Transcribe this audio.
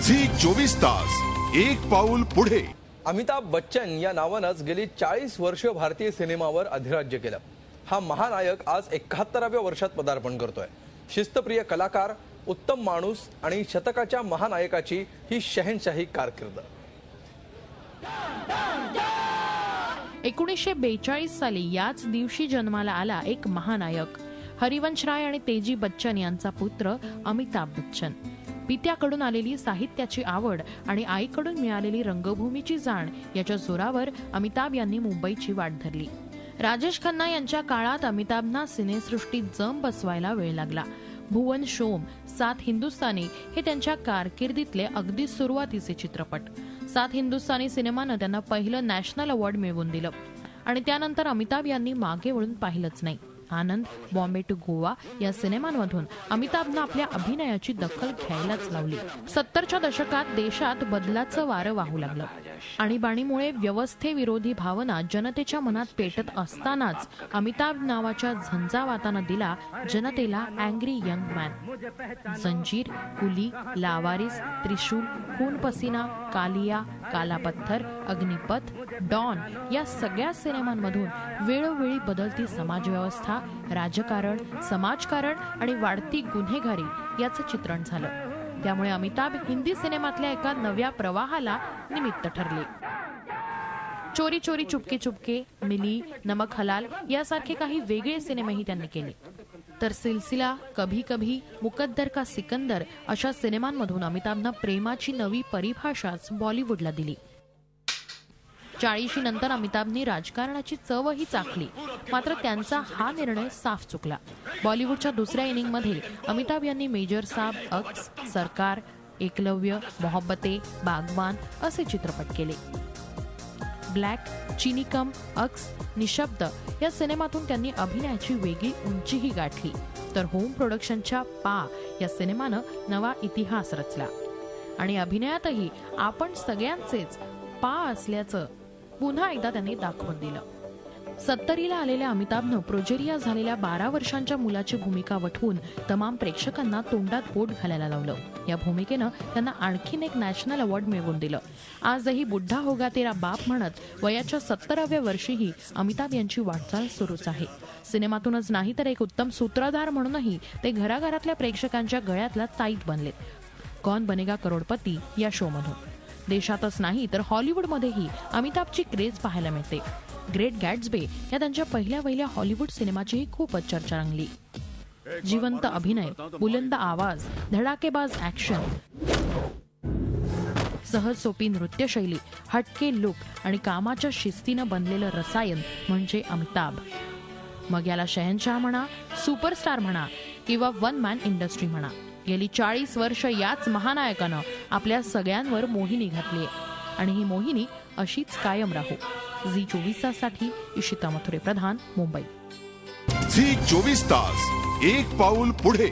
Zee 24 तास एक पाऊल पुढे। अमिताभ बच्चन या नावानंच गेली 40 वर्ष भारतीय सिनेमावर अधिराज्य केलं। हा महानायक आज 71व्या वर्षात पदार्पण करतोय। शिस्तप्रिय कलाकार, उत्तम माणूस आणि शतकाच्या महानायकाची ही शहंशाही कारकीर्द। 1942 साली याच दिवशी जन्माला आला एक महानायक, हरिवंश राय आणि तेजी बच्चन यांचा पुत्र अमिताभ बच्चन। पित्याकडून आलेली साहित्याची आवड आणि आईकडून मिळालेली रंगभूमीची जाण याच्या जोरावर अमिताभ यांनी मुंबईची वाट धरली। राजेश खन्ना यांच्या काळात अमिताभना सिनेसृष्टीत जम बसवायला वेळ लागला। भुवन शोम, 7 हिंदुस्तानी हे त्यांच्या कारकिर्दीतले अगदी सुरुवातीचे चित्रपट। 7 हिंदुस्तानी सिनेमानं त्यांना पहिलं नॅशनल अवॉर्ड मिळवून दिलं आणि त्यानंतर अमिताभ यांनी मागे वळून पाहिलंच नाही। आनंद, बॉम्बे टू गोवा या सिनेमांमधून अमिताभनं आपल्या अभिनयाची दखल घ्यायलाच लावली। 70च्या दशकात देशात बदलाचं वारं वाहू लागलं। आणीबाणीमुळे व्यवस्थेविरोधी भावना जनतेच्या मनात पेटत असतानाच अमिताभ नावाच्या झंझावातानं दिला जनतेला अँग्री यंग मॅन। जंजीर, कुली, लावारिस, त्रिशूल, खून पसीना, कालिया, काला पत्थर, अग्निपथ, डॉन या सगळ्या सिनेमांमधून वेळोवेळी बदलती समाजव्यवस्था, राजकारण, समाजकारण आणि वाढती गुन्हेगारी याचं चित्रण झालं। त्यामुळे अमिताभ हिंदी सिनेमातल्या एका नव्या प्रवाहाला निमित्त ठरले। चोरी चोरी चुपके चुपके, मिली, नमक हलाल यासारखे काही वेगळे सिनेमेही त्यांनी केले। तर सिलसिला, कभी कभी, मुकद्दर का सिकंदर अशा सिनेमांमधून अमिताभनं प्रेमाची नवी परिभाषाच बॉलिवूडला दिली। 40 नंतर अमिताभनी राजकारणाची चवही चाखली, मात्र त्यांचा हा निर्णय साफ चुकला। बॉलिवूडच्या दुसऱ्या इनिंगमध्ये अमिताभ यांनी मेजर साब, अक्स, सरकार, एकलव्य, मोहब्बते, बागवान असे चित्रपट केले। ब्लॅक, चिनीकम, अक्स, निशब्द या सिनेमातून त्यांनी अभिनयाची वेगळी उंचीही गाठली। तर होम प्रोडक्शनच्या पा या सिनेमानं नवा इतिहास रचला आणि अभिनयातही आपण सगळ्यांचेच पा असल्याचं पुन्हा एकदा त्यांनी दाखवून दिलं। 70ला आलेल्या अमिताभनं प्रोजेरिया झालेल्या 12 वर्षांच्या मुलाची भूमिका वठवून तमाम प्रेक्षकांना तोंडात बोट घालायला लावलं। या भूमिकेनं त्यांना आणखीन एक नॅशनल अवॉर्ड मिळवून दिलं। आजही बुड्ढा होगा तेरा बाप म्हणत वयाच्या 70व्या वर्षीही अमिताभ यांची वाटचाल सुरूच आहे। सिनेमातूनच नाही तर एक उत्तम सूत्रधार म्हणूनही ते घराघरातल्या प्रेक्षकांच्या गळ्यातला ताईत बनलेत। कौन बनेगा करोडपती या शो मधून देशातच नाही तर हॉलिवूडमध्येही अमिताभची क्रेज पाहायला मिळते। ग्रेट गॅट्सबे या त्यांच्या पहिल्या हॉलिवूड सिनेमाचीही खूपच चर्चा रंगली। जिवंत अभिनय, बुलंद आवाज, धडाकेबाज ऍक्शन, सहज सोपी नृत्यशैली, हटके लुक आणि कामाच्या शिस्तीनं बनलेलं रसायन म्हणजे अमिताभ। मग याला शहंशाह म्हणा, सुपरस्टार म्हणा किंवा वन मॅन इंडस्ट्री म्हणा, गेली 40 वर्ष याच महानायकानं आपल्या सगळ्यांवर मोहिनी घातली आणि ही मोहिनी अशीच कायम राहो। झी 24 ताससाठी इशिता मथुरे प्रधान, मुंबई। झी 24 तास एक पाऊल पुढे।